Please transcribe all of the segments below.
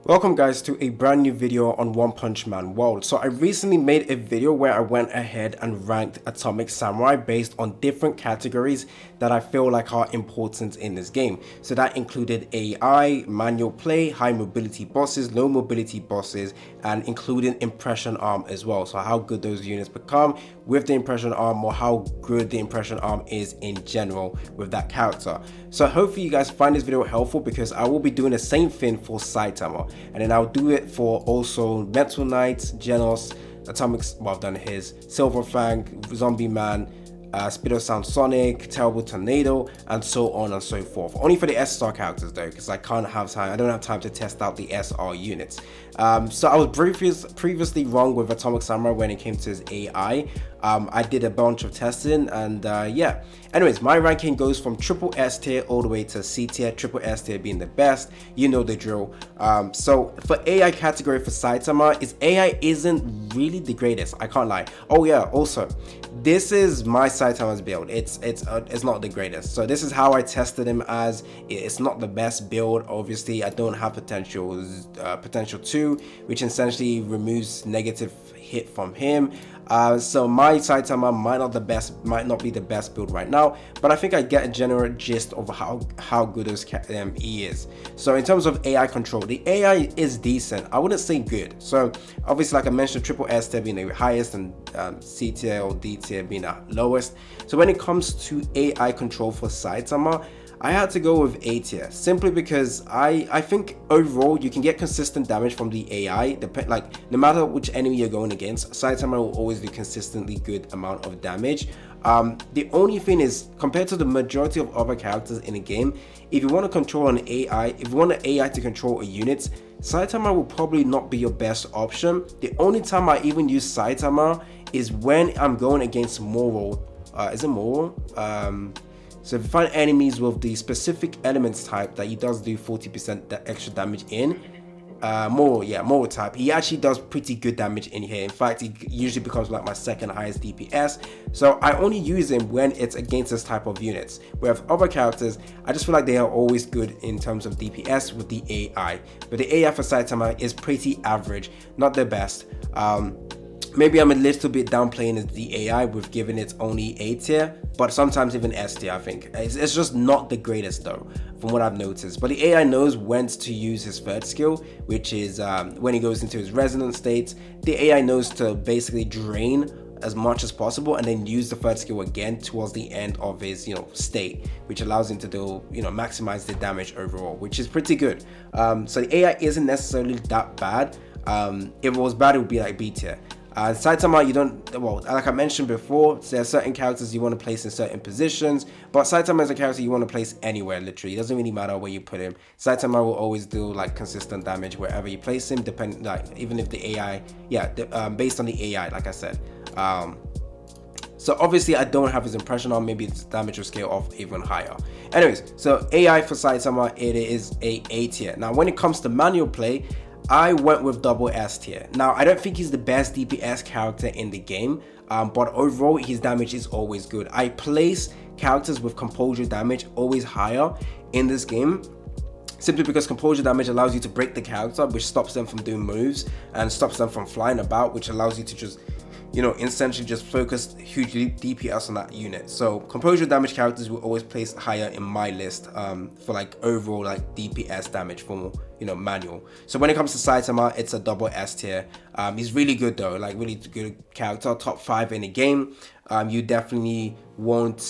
Welcome guys to a brand new video on One Punch Man World. So I recently made a video where I went ahead and ranked Atomic Samurai based on different categories that I feel like are important in this game. So that included AI, manual play, high mobility bosses, low mobility bosses, and including impression arm as well. So how good those units become with the impression arm, or how good the impression arm is in general with that character. So hopefully you guys find this video helpful, because I will be doing the same thing for Saitama, and then I'll do it for also Metal Knight, Genos, Atomic, well I've done his, Silver Fang, Zombie Man, Speedo Sound Sonic, Terrible Tornado, and so on and so forth. Only for the S-Star characters though, because I don't have time to test out the SR units. So I was previously wrong with Atomic Samurai when it came to his AI. I did a bunch of testing, and yeah. Anyways, my ranking goes from triple S tier all the way to C tier, triple S tier being the best. You know the drill. So for AI category for Saitama, his AI isn't really the greatest, I can't lie. Oh yeah, also, this is my Saitama's build. It's not the greatest. So this is how I tested him as. It's not the best build, obviously. I don't have potential 2, which essentially removes negative hit from him. So my Saitama might not be the best build right now, but I think I get a general gist of how good he is. So in terms of AI control, the AI is decent. I wouldn't say good. So obviously, like I mentioned, triple S tier being the highest, and C tier or D tier being the lowest. So when it comes to AI control for Saitama, I had to go with A tier, simply because I think overall you can get consistent damage from the AI. Like no matter which enemy you're going against, Saitama will always do consistently good amount of damage. The only thing is, compared to the majority of other characters in the game, if you want to control an AI, if you want an AI to control a unit, Saitama will probably not be your best option. The only time I even use Saitama is when I'm going against Moro. Is it Moro? So if you find enemies with the specific elements type that he does do 40% extra damage in, Moro type, he actually does pretty good damage in here. In fact, he usually becomes like my second highest DPS. So I only use him when it's against this type of units. Whereas other characters, I just feel like they are always good in terms of DPS with the AI. But the AI for Saitama is pretty average, not the best. Maybe I'm a little bit downplaying the AI with giving it only A tier, but sometimes even S tier, I think. It's just not the greatest though, from what I've noticed. But the AI knows when to use his third skill, which is when he goes into his resonance states. The AI knows to basically drain as much as possible and then use the third skill again towards the end of his state, which allows him to do maximize the damage overall, which is pretty good. So the AI isn't necessarily that bad. If it was bad, it would be like B tier. Saitama, you don't, well, like I mentioned before, there are certain characters you want to place in certain positions, but Saitama is a character you want to place anywhere, literally. It doesn't really matter where you put him. Saitama will always do like consistent damage wherever you place him, even if the AI, based on the AI, like I said. So obviously I don't have his impression on, maybe its damage will scale off even higher. Anyways, so AI for Saitama, it is A tier. Now when it comes to manual play, I went with double S tier. Now, I don't think he's the best DPS character in the game, but overall, his damage is always good. I place characters with composure damage always higher in this game, simply because composure damage allows you to break the character, which stops them from doing moves and stops them from flying about, which allows you to just essentially just focus huge DPS on that unit. So composure damage characters will always place higher in my list for like overall like DPS damage for manual. So when it comes to Saitama, it's a double S tier. He's really good though, like really good character, top 5 in the game. You definitely won't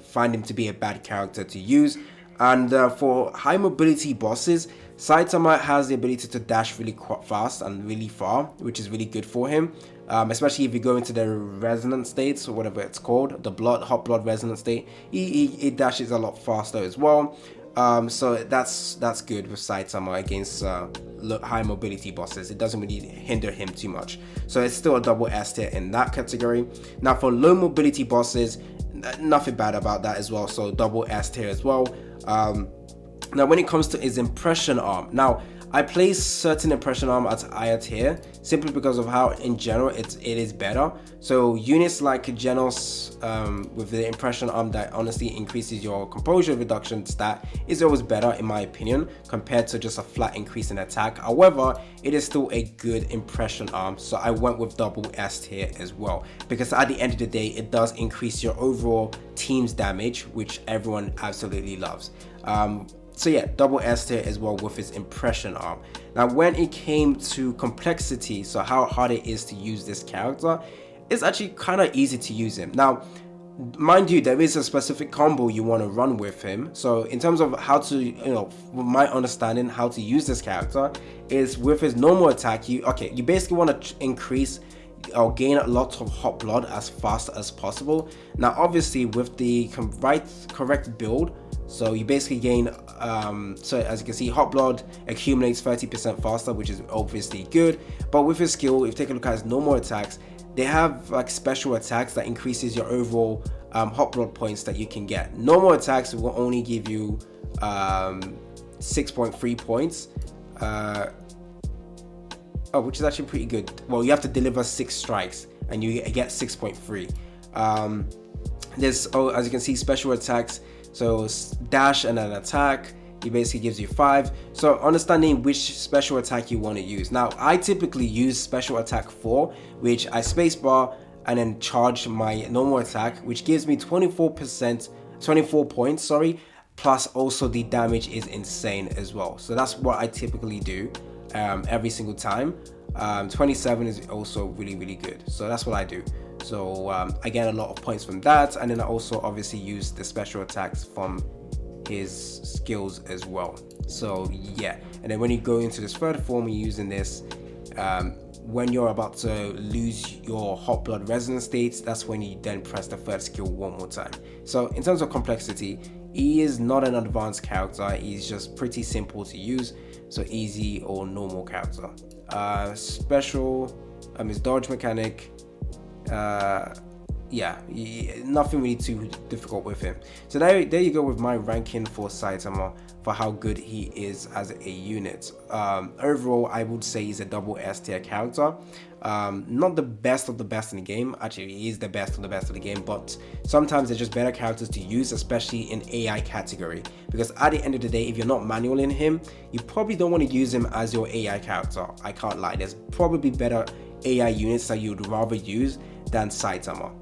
find him to be a bad character to use. And for high mobility bosses, Saitama has the ability to dash really fast and really far, which is really good for him. Especially if you go into the resonance states, or whatever it's called, the hot blood resonance state, he dashes a lot faster as well. So that's good with Saitama against high mobility bosses. It doesn't really hinder him too much. So it's still a double S tier in that category. Now for low mobility bosses, nothing bad about that as well. So double S tier as well. Now when it comes to his impression arm, now I place certain impression arm at higher tier simply because of how in general it is better. So units like Genos with the impression arm that honestly increases your composure reduction stat is always better in my opinion compared to just a flat increase in attack. However, it is still a good impression arm, so I went with double S tier as well, because at the end of the day it does increase your overall team's damage, which everyone absolutely loves. So yeah, double S tier as well with its impression arm. Now when it came to complexity, so how hard it is to use this character, it's actually kind of easy to use him. Now mind you, there is a specific combo you want to run with him. So in terms of how to, with my understanding how to use this character is with his normal attack, you basically want to increase or gain a lot of hot blood as fast as possible. Now obviously with the correct build, so you basically gain so as you can see, hot blood accumulates 30% faster, which is obviously good. But with his skill, if you take a look at his normal attacks, they have like special attacks that increases your overall hot blood points that you can get. Normal attacks will only give you 6.3 points, which is actually pretty good. Well, you have to deliver 6 strikes and you get 6.3. There's, as you can see, special attacks. So dash and an attack, it basically gives you 5. So understanding which special attack you want to use. Now I typically use special attack 4, which I spacebar and then charge my normal attack, which gives me 24 points, plus also the damage is insane as well. So that's what I typically do every single time. 27 is also really good, so that's what I do. So I get a lot of points from that, and then I also obviously use the special attacks from his skills as well. So yeah, and then when you go into this third form, you're using this when you're about to lose your hot blood resonance states. That's when you then press the third skill one more time. So in terms of complexity, he is not an advanced character, he's just pretty simple to use, so easy or normal character. Special, his dodge mechanic, yeah, nothing really too difficult with him. So there you go with my ranking for Saitama, for how good he is as a unit. Overall, I would say he's a double S tier character. Not the best of the best in the game. Actually, he is the best of the best of the game, but sometimes they're just better characters to use, especially in AI category, because at the end of the day, if you're not manual in him, you probably don't want to use him as your AI character. I can't lie, there's probably better AI units that you'd rather use than Saitama,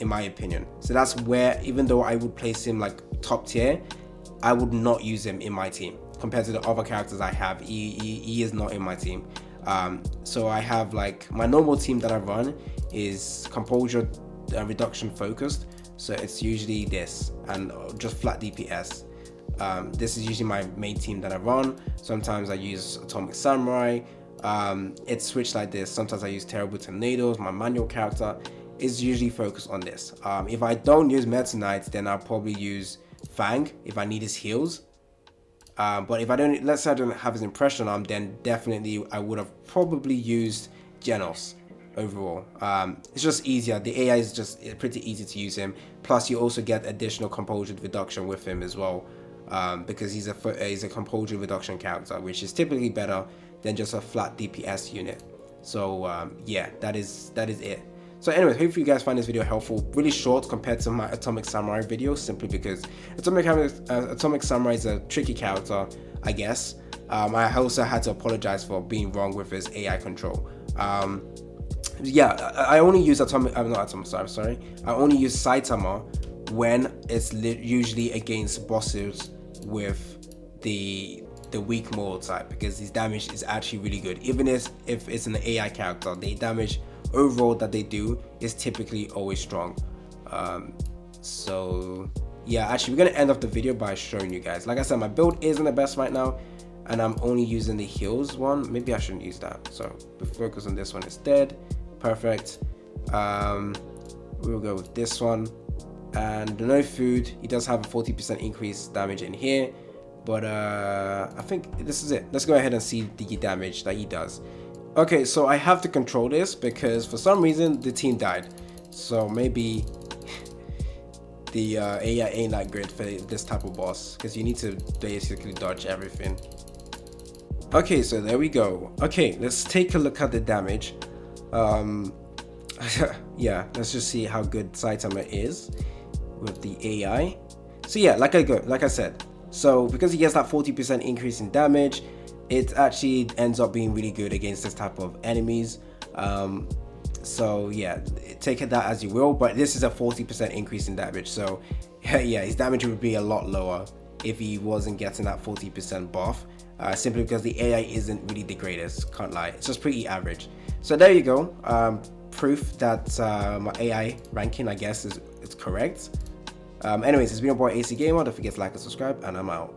in my opinion. So that's where, even though I would place him like top tier, I would not use him in my team compared to the other characters I have. He is not in my team. So I have like my normal team that I run is composure reduction focused, so it's usually this and just flat DPS. This is usually my main team that I run. Sometimes I use Atomic Samurai. It's switched like this. Sometimes I use Terrible Tornadoes. My manual character is usually focused on this. If I don't use Meta Knight, then I'll probably use Fang if I need his heals. But if I don't, let's say I don't have his impression arm, then definitely I would have probably used Genos overall. It's just easier. The AI is just pretty easy to use him. Plus you also get additional composure reduction with him as well, because he's a composure reduction character, which is typically better than just a flat DPS unit. So yeah, that is it. So anyways, hopefully you guys find this video helpful. Really short compared to my Atomic Samurai video, simply because Atomic Samurai is a tricky character, I guess. I also had to apologize for being wrong with his AI control. Yeah, I only use I only use Saitama when it's usually against bosses with the weak mortal type, because his damage is actually really good. Even if it's an AI character, the damage overall that they do is typically always strong. So yeah, actually we're gonna end off the video by showing you guys. Like I said, my build isn't the best right now, and I'm only using the heals one. Maybe I shouldn't use that, so we'll focus on this one instead. Perfect. We'll go with this one, and no food. He does have a 40% increase damage in here, but I think this is it. Let's go ahead and see the damage that he does. Okay, so I have to control this because for some reason the team died. So maybe the AI ain't that great for this type of boss, because you need to basically dodge everything. Okay, so there we go. Okay, let's take a look at the damage. Yeah, let's just see how good Saitama is with the AI. So yeah, like I said, so because he gets that 40% increase in damage, it actually ends up being really good against this type of enemies. So yeah, take that as you will, but this is a 40% increase in damage. So yeah, his damage would be a lot lower if he wasn't getting that 40% buff. Simply because the AI isn't really the greatest, can't lie. It's just pretty average. So there you go. Proof that my AI ranking, I guess, is correct. Anyways, it's been your boy AC Gamer. Don't forget to like and subscribe, and I'm out.